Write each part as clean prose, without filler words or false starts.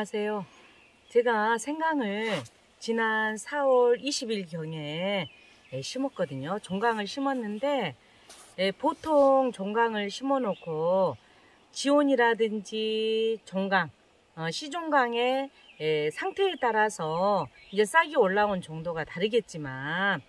안녕하세요. 제가 생강을 지난 4월 20일경에 심었거든요. 종강을 심었는데 보통 종강을 심어 놓고 지온이라든지 종강, 시종강의 상태에 따라서 이제 싹이 올라온 정도가 다르겠지만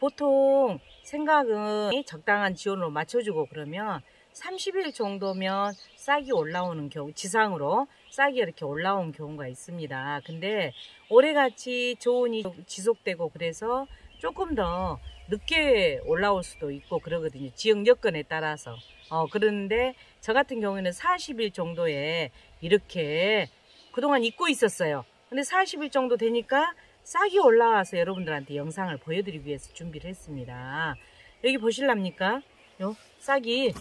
보통 생강은 적당한 지온으로 맞춰주고 그러면 30일 정도면 싹이 올라오는 경우, 지상으로 싹이 이렇게 올라온 경우가 있습니다. 근데 올해같이 저온이 지속되고 그래서 조금 더 늦게 올라올 수도 있고 그러거든요. 지역 여건에 따라서. 그런데 저 같은 경우에는 40일 정도에 이렇게 그동안 잊고 있었어요. 근데 40일 정도 되니까 싹이 올라와서 여러분들한테 영상을 보여드리기 위해서 준비를 했습니다. 여기 보실랍니까? 요 싹이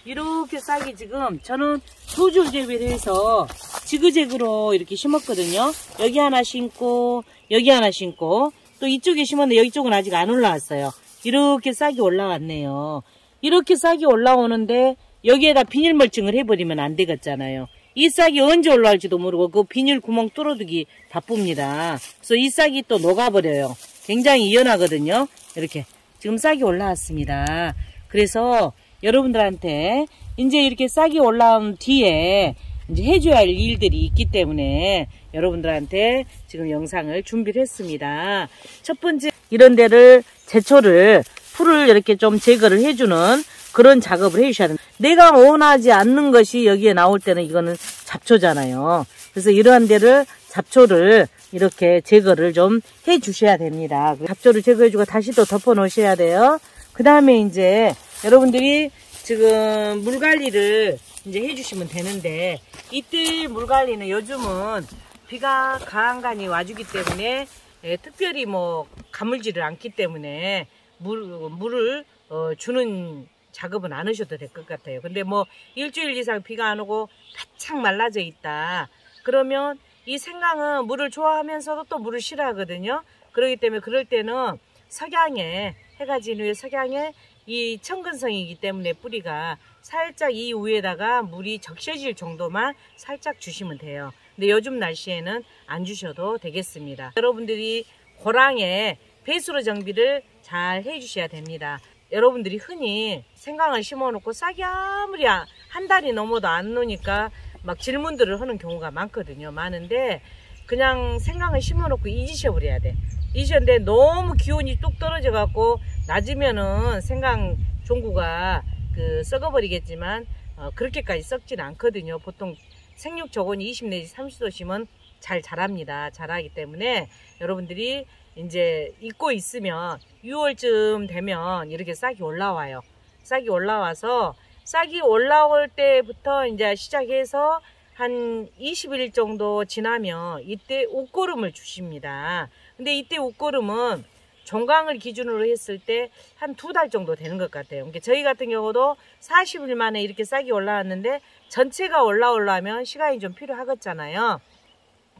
이렇게 싹이 지금 저는 두 줄 재배를 해서 지그재그로 이렇게 심었거든요. 여기 하나 심고 여기 하나 심고 또 이쪽에 심었는데 여기 쪽은 아직 안 올라왔어요. 이렇게 싹이 올라왔네요. 이렇게 싹이 올라오는데 여기에다 비닐 멀칭을 해버리면 안 되겠잖아요. 이 싹이 언제 올라올지도 모르고 그 비닐 구멍 뚫어두기 바쁩니다. 그래서 이 싹이 또 녹아버려요. 굉장히 유연하거든요. 이렇게 지금 싹이 올라왔습니다. 그래서 여러분들한테 이제 이렇게 싹이 올라온 뒤에 이제 해줘야 할 일들이 있기 때문에 여러분들한테 지금 영상을 준비를 했습니다. 첫 번째, 이런 데를 제초를 풀을 이렇게 좀 제거를 해주는 그런 작업을 해주셔야 됩니다. 내가 원하지 않는 것이 여기에 나올 때는 이거는 잡초잖아요. 그래서 이러한 데를 잡초를 이렇게 제거를 좀 해주셔야 됩니다. 잡초를 제거해주고 다시 또 덮어 놓으셔야 돼요. 그 다음에 이제 여러분들이 지금 물 관리를 이제 해주시면 되는데, 이때 물 관리는 요즘은 비가 간간히 와주기 때문에 특별히 뭐 가물지를 않기 때문에 물을 주는 작업은 안 하셔도 될 것 같아요. 근데 뭐 일주일 이상 비가 안 오고 바짝 말라져 있다 그러면 이 생강은 물을 좋아하면서도 또 물을 싫어하거든요. 그렇기 때문에 그럴 때는 석양에, 해가 진 후에 석양에 이 청근성이기 때문에 뿌리가 살짝 이 위에다가 물이 적셔질 정도만 살짝 주시면 돼요. 근데 요즘 날씨에는 안 주셔도 되겠습니다. 여러분들이 고랑에 배수로 정비를 잘 해주셔야 됩니다. 여러분들이 흔히 생강을 심어 놓고 싹이 아무리 한 달이 넘어도 안 노니까 막 질문들을 하는 경우가 많거든요. 많은데 그냥 생강을 심어 놓고 잊으셔 버려야 돼. 잊으셨는데 너무 기온이 뚝 떨어져 갖고 낮으면은 생강 종구가 썩어버리겠지만 그렇게까지 썩지는 않거든요. 보통 생육 저온이 20 내지 30도씨면 잘 자랍니다. 자라기 때문에 여러분들이 이제 잊고 있으면 6월쯤 되면 이렇게 싹이 올라와요. 싹이 올라와서 싹이 올라올 때부터 이제 시작해서 한 20일 정도 지나면 이때 옷고름을 주십니다. 근데 이때 옷고름은 종강을 기준으로 했을 때 한 2달 정도 되는 것 같아요. 그러니까 저희 같은 경우도 40일 만에 이렇게 싹이 올라왔는데 전체가 올라오려면 시간이 좀 필요하겠잖아요.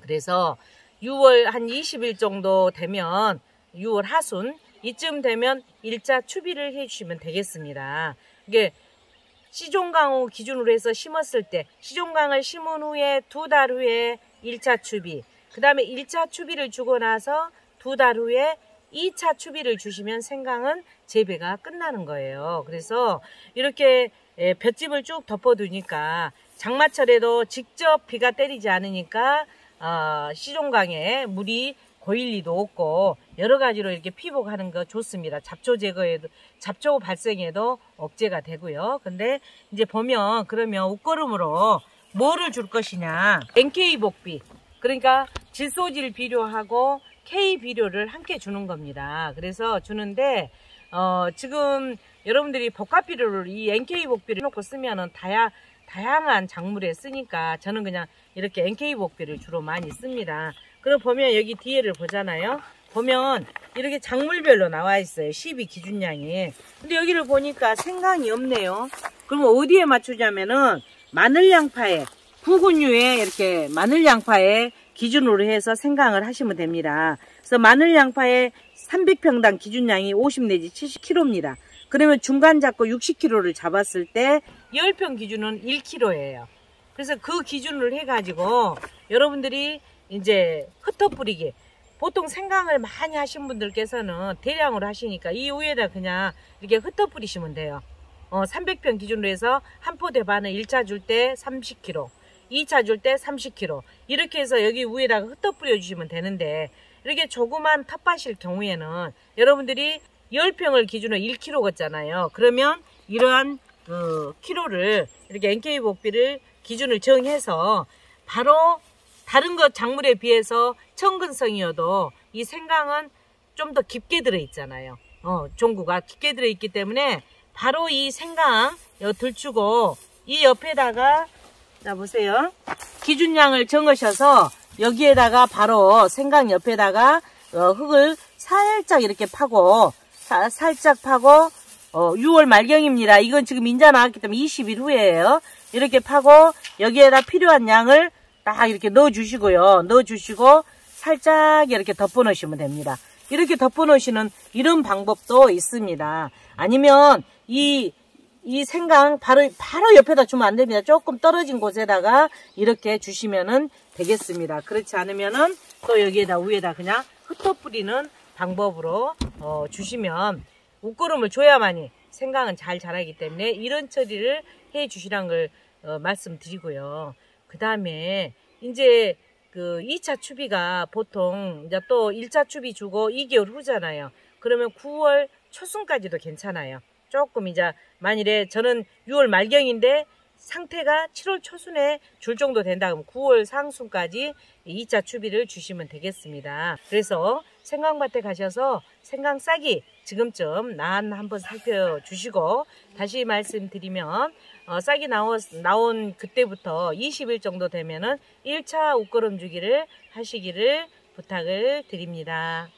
그래서 6월 한 20일 정도 되면 6월 하순 이쯤 되면 1차 추비를 해주시면 되겠습니다. 이게 시종강 기준으로 해서 심었을 때 시종강을 심은 후에 2달 후에 1차 추비, 그 다음에 1차 추비를 주고 나서 2달 후에 2차 추비를 주시면 생강은 재배가 끝나는 거예요. 그래서 이렇게 볏짚을 쭉 덮어두니까 장마철에도 직접 비가 때리지 않으니까 시종강에 물이 고일 리도 없고 여러 가지로 이렇게 피복하는 거 좋습니다. 잡초 제거에도, 잡초 발생에도 억제가 되고요. 근데 이제 보면 그러면 옷거름으로 뭐를 줄 것이냐, NK 복비, 그러니까 질소질 비료하고 K 비료를 함께 주는 겁니다. 그래서 주는데 지금 여러분들이 복합 비료를 이 NK 복비를 놓고 쓰면은 다양한 작물에 쓰니까 저는 그냥 이렇게 NK 복비를 주로 많이 씁니다. 그리고 보면 여기 뒤에를 보잖아요. 보면 이렇게 작물별로 나와 있어요. 12 기준량이. 근데 여기를 보니까 생강이 없네요. 그러면 어디에 맞추자면은 마늘 양파에, 부근류에 이렇게 마늘 양파에 기준으로 해서 생강을 하시면 됩니다. 그래서 마늘 양파에 300평당 기준량이 50 내지 70kg입니다. 그러면 중간 잡고 60kg를 잡았을 때 10평 기준은 1kg예요. 그래서 그 기준을 해가지고 여러분들이 이제 흩어뿌리기, 보통 생강을 많이 하신 분들께서는 대량으로 하시니까 이 위에다 그냥 이렇게 흩어뿌리시면 돼요. 300평 기준으로 해서 한 포대 반을 1차 줄 때 30kg, 2차 줄 때 30kg 이렇게 해서 여기 위에다가 흩어뿌려 주시면 되는데, 이렇게 조그만 텃밭일 경우에는 여러분들이 10평을 기준으로 1kg 걷잖아요. 그러면 이러한 키로를 이렇게 NK 복비를 기준을 정해서 바로 다른 것 작물에 비해서 청근성이어도 이 생강은 좀 더 깊게 들어있잖아요. 종구가 깊게 들어있기 때문에 바로 이 생강 들추고 이 옆에다가 자 보세요. 기준량을 정하셔서 여기에다가 바로 생강 옆에다가 흙을 살짝 이렇게 파고 살짝 파고 6월 말경입니다. 이건 지금 인자 나왔기 때문에 20일 후에요. 이렇게 파고 여기에다 필요한 양을 딱 이렇게 넣어주시고요. 넣어주시고 살짝 이렇게 덮어 놓으시면 됩니다. 이렇게 덮어 놓으시는 이런 방법도 있습니다. 아니면 이 생강 바로 옆에다 주면 안 됩니다. 조금 떨어진 곳에다가 이렇게 주시면은 되겠습니다. 그렇지 않으면은 또 여기에다 위에다 그냥 흩어 뿌리는 방법으로 주시면, 웃거름을 줘야만이 생강은 잘 자라기 때문에 이런 처리를 해 주시라는 걸 말씀드리고요. 그 다음에 이제 그 2차 추비가 보통 이제 또 1차 추비 주고 2개월 후잖아요. 그러면 9월 초순까지도 괜찮아요. 조금 이제 만일에 저는 6월 말경인데 상태가 7월 초순에 줄 정도 된다 그러면 9월 상순까지 2차 추비를 주시면 되겠습니다. 그래서 생강밭에 가셔서 생강 싹이 지금쯤 나왔나 한번 살펴주시고, 다시 말씀드리면 싹이 나온 그때부터 20일 정도 되면은 1차 웃거름 주기를 하시기를 부탁을 드립니다.